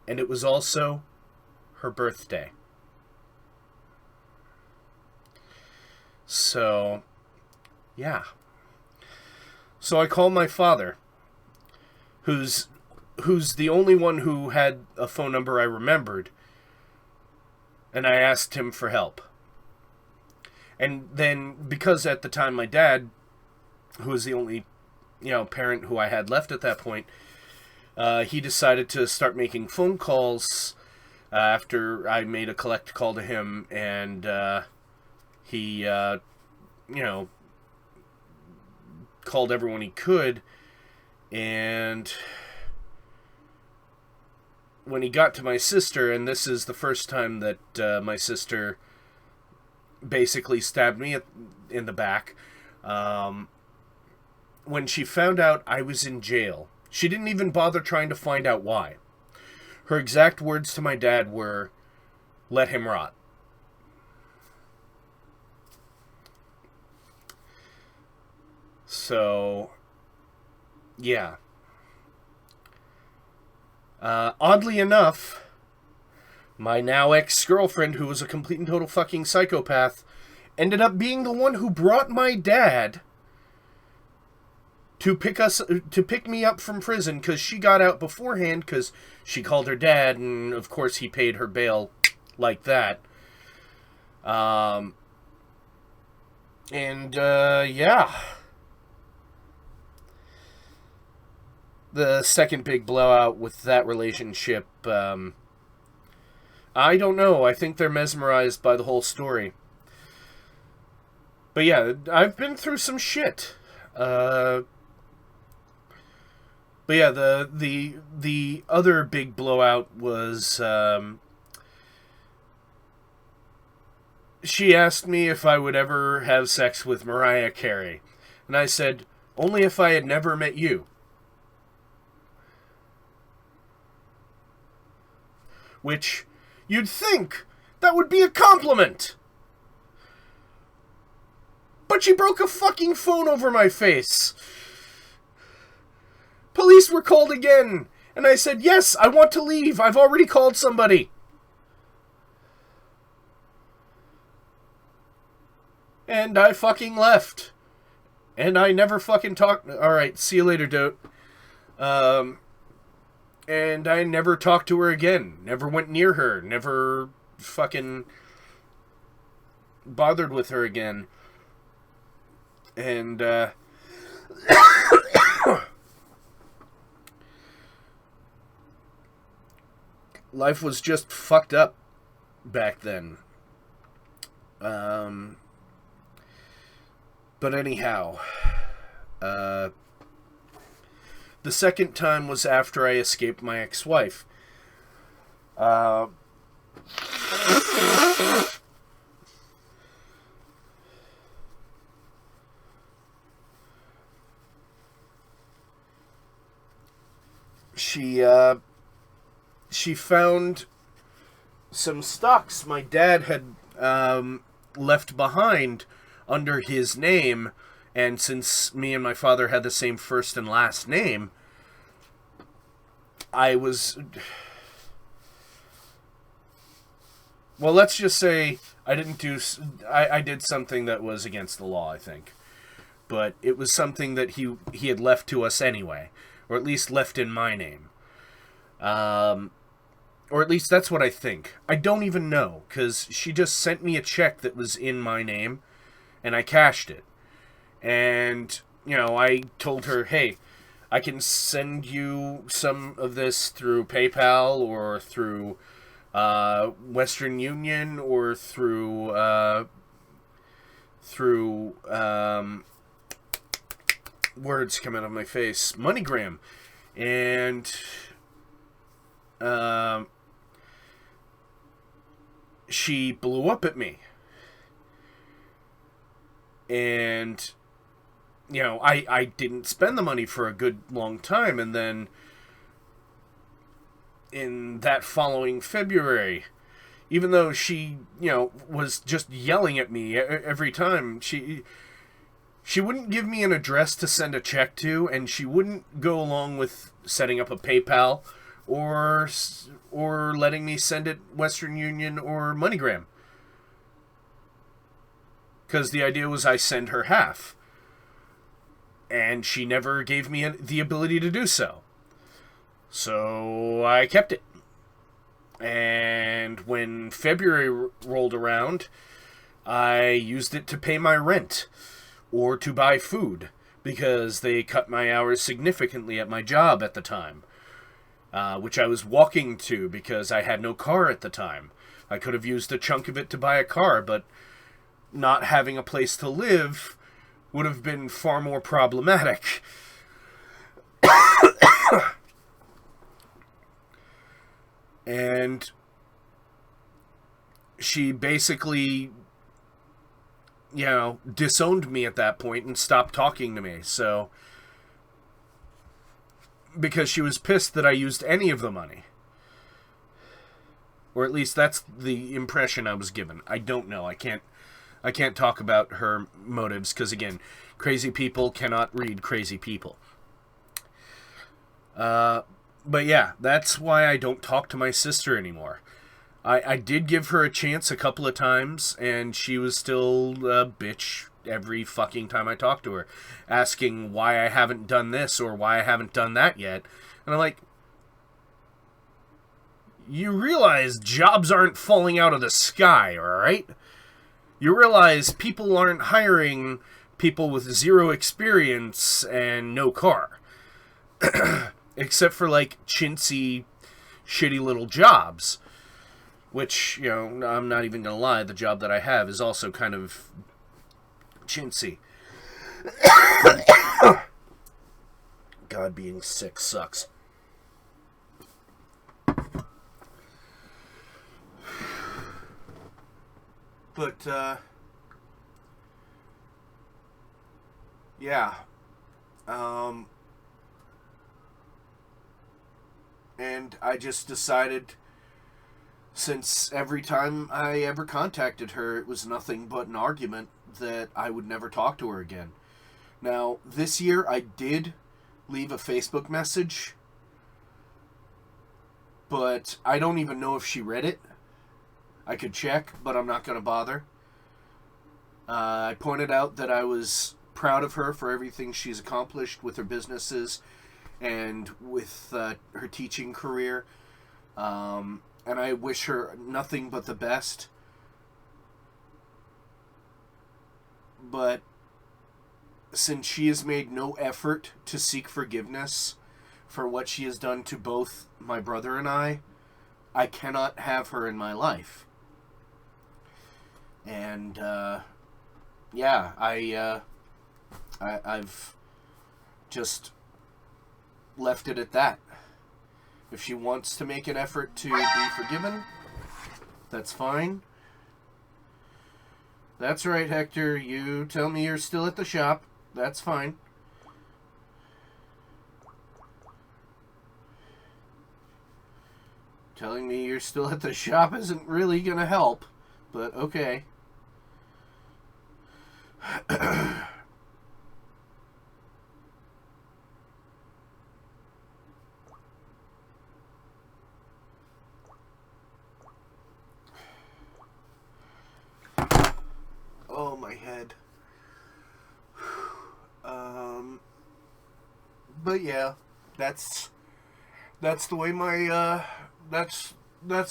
And it was also her birthday. So, yeah. So I called my father, who's the only one who had a phone number I remembered, and I asked him for help. And then, because at the time my dad, who was the only, parent who I had left at that point, he decided to start making phone calls after I made a collect call to him, and he, called everyone he could, and when he got to my sister, and this is the first time that my sister basically stabbed me in the back, when she found out I was in jail, she didn't even bother trying to find out why. Her exact words to my dad were, "Let him rot." So, yeah. Oddly enough, my now ex-girlfriend, who was a complete and total fucking psychopath, ended up being the one who brought my dad to pick me up from prison, because she got out beforehand, because she called her dad, and of course he paid her bail like that. Yeah. The second big blowout with that relationship, I don't know. I think they're mesmerized by the whole story. But yeah, I've been through some shit. But yeah, the other big blowout was, she asked me if I would ever have sex with Mariah Carey. And I said, only if I had never met you. Which, you'd think that would be a compliment. But she broke a fucking phone over my face. Police were called again. And I said, yes, I want to leave. I've already called somebody. And I fucking left. And I never fucking talked. Alright, see you later, dote. And I never talked to her again. Never went near her. Never fucking bothered with her again. And, life was just fucked up back then. But anyhow, the second time was after I escaped my ex-wife. She found some stocks my dad had left behind under his name, and since me and my father had the same first and last name, well, let's just say I did something that was against the law, I think. But it was something that he had left to us anyway, or at least left in my name. Or at least that's what I think. I don't even know, because she just sent me a check that was in my name, and I cashed it. And, I told her, hey, I can send you some of this through PayPal, or through Western Union, or through words come out of my face, MoneyGram. And she blew up at me. And, I didn't spend the money for a good long time. And then in that following February, even though she, was just yelling at me every time, she wouldn't give me an address to send a check to, and she wouldn't go along with setting up a PayPal or letting me send it Western Union or MoneyGram. Because the idea was I send her half. And she never gave me the ability to do so. So I kept it. And when February rolled around, I used it to pay my rent or to buy food, because they cut my hours significantly at my job at the time, which I was walking to because I had no car at the time. I could have used a chunk of it to buy a car, but not having a place to live would have been far more problematic. And she basically, disowned me at that point and stopped talking to me. So, because she was pissed that I used any of the money. Or at least that's the impression I was given. I don't know. I can't talk about her motives, because, again, crazy people cannot read crazy people. But yeah, that's why I don't talk to my sister anymore. I did give her a chance a couple of times, and she was still a bitch every fucking time I talked to her, asking why I haven't done this or why I haven't done that yet. And I'm like, you realize jobs aren't falling out of the sky, alright? You realize people aren't hiring people with zero experience and no car. Except for, chintzy, shitty little jobs. Which, I'm not even gonna lie, the job that I have is also kind of chintzy. God, being sick sucks. But, yeah. And I just decided, since every time I ever contacted her, it was nothing but an argument, that I would never talk to her again. Now, this year I did leave a Facebook message, but I don't even know if she read it. I could check, but I'm not going to bother. I pointed out that I was proud of her for everything she's accomplished with her businesses and with her teaching career. And I wish her nothing but the best. But since she has made no effort to seek forgiveness for what she has done to both my brother and I cannot have her in my life. And yeah, I've just left it at that. If she wants to make an effort to be forgiven, that's fine. That's right, Hector. You tell me you're still at the shop. That's fine. Telling me you're still at the shop isn't really gonna help, but okay. Oh, my head. But yeah, that's the way my that's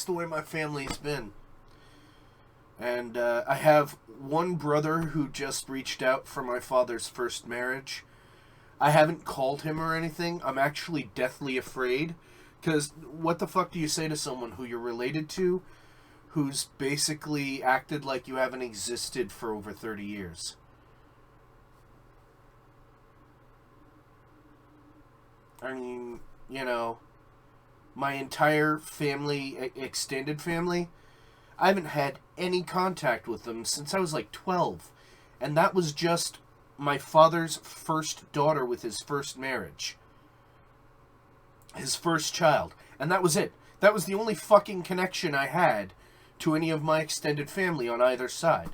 the way my family's been. And I have one brother who just reached out for my father's first marriage. I haven't called him or anything. I'm actually deathly afraid, because what the fuck do you say to someone who you're related to, who's basically acted like you haven't existed for over 30 years? I mean, you know, my entire family, extended family, I haven't had any contact with them since I was like 12. And that was just my father's first daughter with his first marriage. His first child. And that was it. That was the only fucking connection I had to any of my extended family on either side.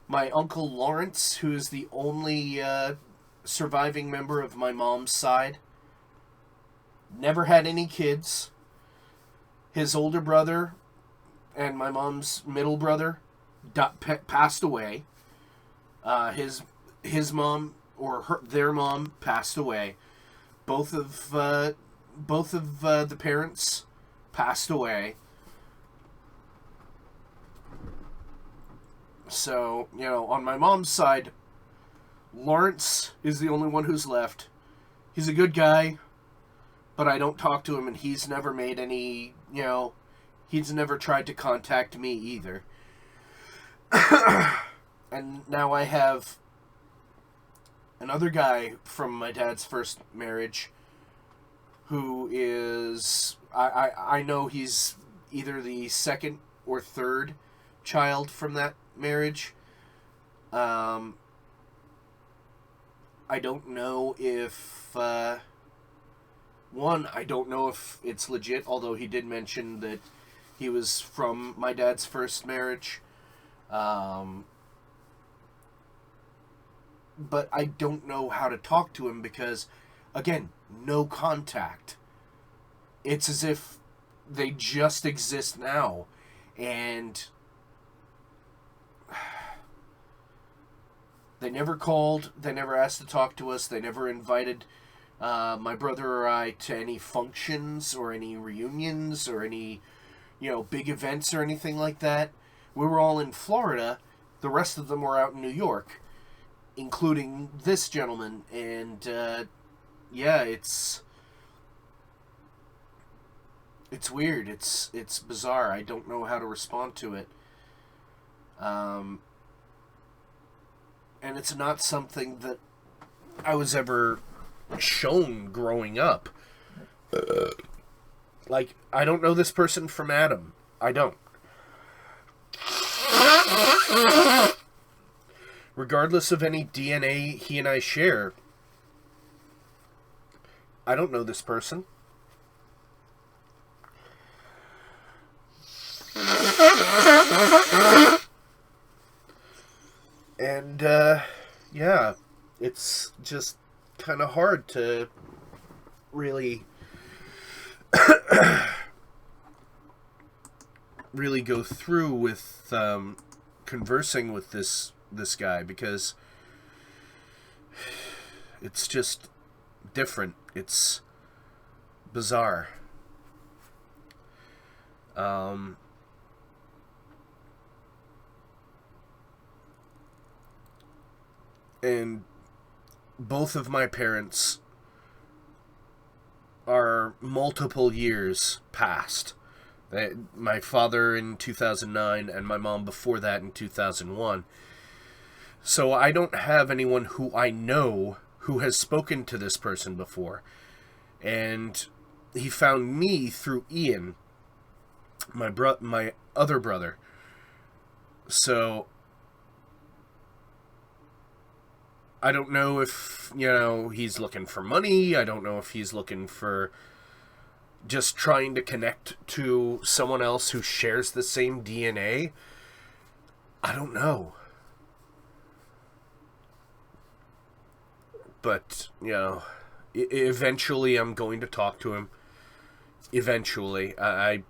My Uncle Lawrence, who is the only surviving member of my mom's side, never had any kids. His older brother and my mom's middle brother passed away. His mom, or their mom, passed away. Both of the parents passed away. So, you know, on my mom's side, Lawrence is the only one who's left. He's a good guy, but I don't talk to him, and he's never made any, you know, he's never tried to contact me either. And now I have another guy from my dad's first marriage who is, I know he's either the second or third child from that marriage. I don't know if, I don't know if it's legit, although he did mention that he was from my dad's first marriage. But I don't know how to talk to him because, again, no contact. It's as if they just exist now. And they never called, they never asked to talk to us, they never invited my brother or I to any functions or any reunions or any, you know, big events or anything like that. We were all in Florida. The rest of them were out in New York, including this gentleman. And, yeah, it's weird. It's bizarre. I don't know how to respond to it. And it's not something that I was ever shown growing up. Like, I don't know this person from Adam. I don't. Regardless of any DNA he and I share, I don't know this person. And, yeah, it's just kind of hard to really really go through with conversing with this guy, because it's just different. It's bizarre. And both of my parents are multiple years past. My father in 2009 and my mom before that in 2001. So I don't have anyone who I know who has spoken to this person before. And he found me through Ian, my other brother. So I don't know if, he's looking for money. I don't know if he's looking for just trying to connect to someone else who shares the same DNA. I don't know. But, eventually I'm going to talk to him. Eventually. I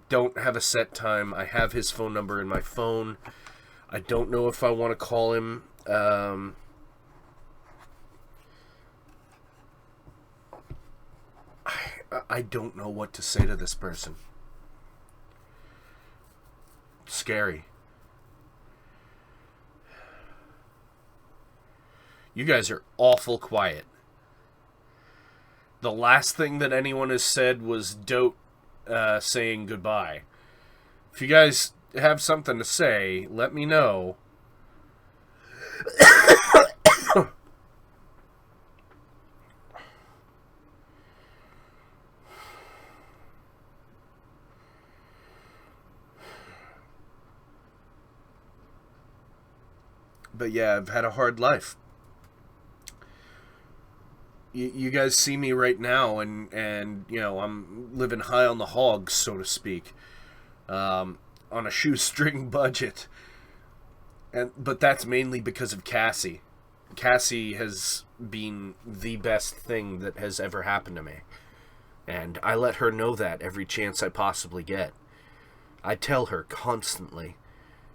don't have a set time. I have his phone number in my phone. I don't know if I want to call him. I don't know what to say to this person. Scary. You guys are awful quiet. The last thing that anyone has said was Dote saying goodbye. If you guys have something to say, let me know. But yeah, I've had a hard life. You guys see me right now, and I'm living high on the hog, so to speak, on a shoestring budget. But that's mainly because of Cassie. Cassie has been the best thing that has ever happened to me. And I let her know that every chance I possibly get. I tell her constantly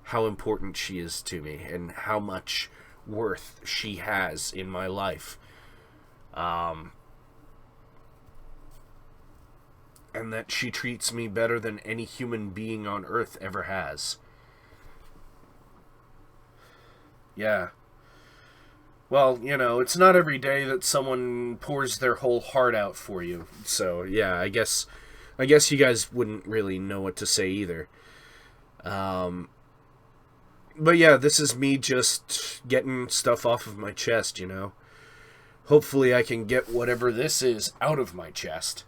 how important she is to me and how much worth she has in my life. And that she treats me better than any human being on earth ever has. Yeah. Well, it's not every day that someone pours their whole heart out for you. So, yeah, I guess you guys wouldn't really know what to say either. But yeah, this is me just getting stuff off of my chest, Hopefully I can get whatever this is out of my chest.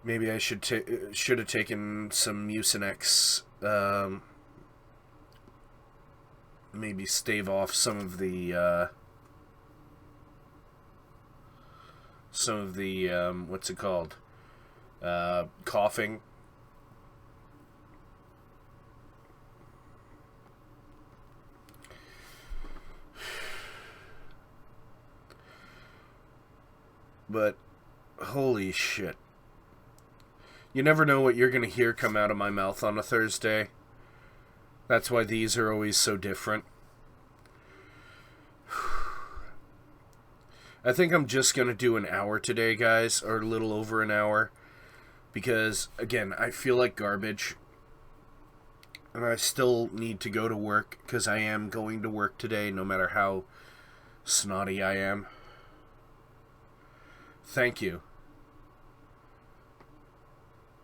Maybe I should have taken some Mucinex. Maybe stave off some of the what's it called? Coughing. But holy shit. You never know what you're going to hear come out of my mouth on a Thursday. That's why these are always so different. I think I'm just going to do an hour today, guys, or a little over an hour. Because, again, I feel like garbage. And I still need to go to work, because I am going to work today, no matter how snotty I am. Thank you.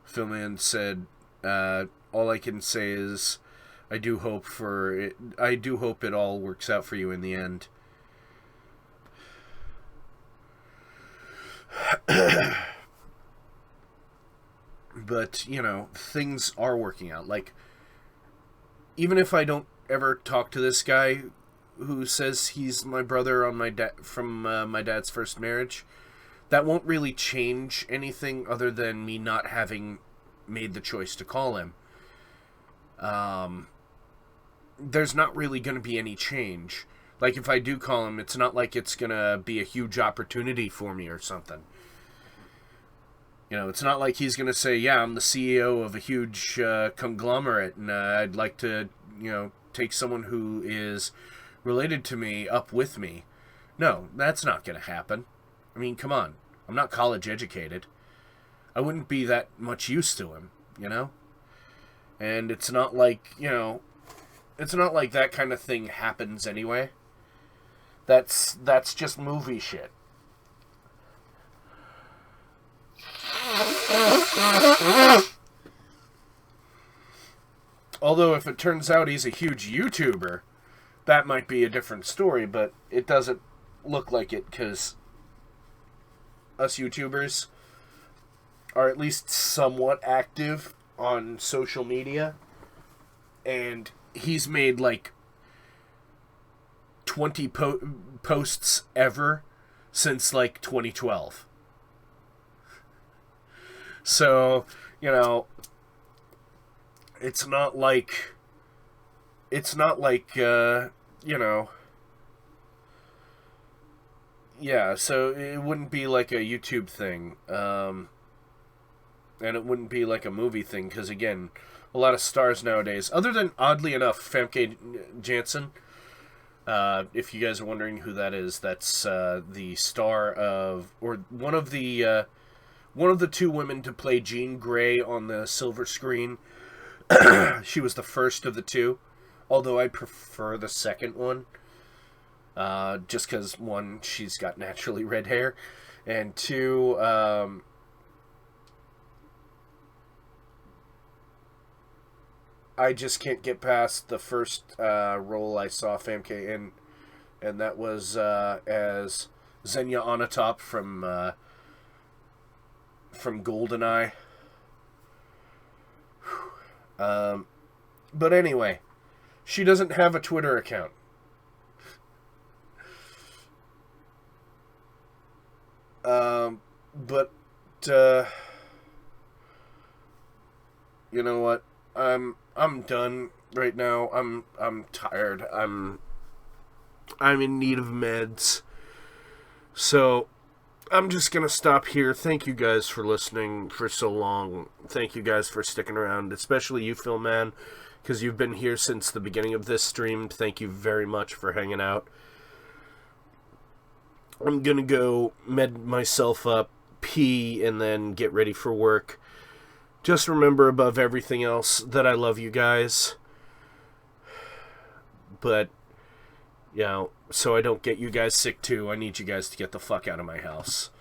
Philman said, all I can say is, I do hope it all works out for you in the end. But, things are working out. Like, even if I don't ever talk to this guy who says he's my brother on from my dad's first marriage, that won't really change anything other than me not having made the choice to call him. There's not really going to be any change. Like, if I do call him, it's not like it's going to be a huge opportunity for me or something. It's not like he's going to say, yeah, I'm the CEO of a huge conglomerate, and I'd like to, take someone who is related to me up with me. No, that's not going to happen. I mean, come on. I'm not college educated. I wouldn't be that much use to him, you know? And it's not like, it's not like that kind of thing happens anyway. That's just movie shit. Although if it turns out he's a huge YouTuber, that might be a different story, but it doesn't look like it because us YouTubers are at least somewhat active on social media, and he's made like 20 posts ever since like 2012. So, it's not like, yeah, so it wouldn't be like a YouTube thing, and it wouldn't be like a movie thing, because again, a lot of stars nowadays, other than, oddly enough, Famke Janssen, if you guys are wondering who that is, that's the star of, or one of the two women to play Jean Grey on the silver screen. She was the first of the two, although I prefer the second one, just because, one, she's got naturally red hair, and two, I just can't get past the first role I saw Famke in, and that was as Xenia Onatopp from GoldenEye. But anyway, she doesn't have a Twitter account. But you know what? I'm done right now. I'm tired. I'm in need of meds. So I'm just gonna stop here. Thank you guys for listening for so long. Thank you guys for sticking around, especially you, Phil Man, because you've been here since the beginning of this stream. Thank you very much for hanging out. I'm gonna go med myself up, pee, and then get ready for work. Just remember above everything else that I love you guys. But, so I don't get you guys sick too, I need you guys to get the fuck out of my house.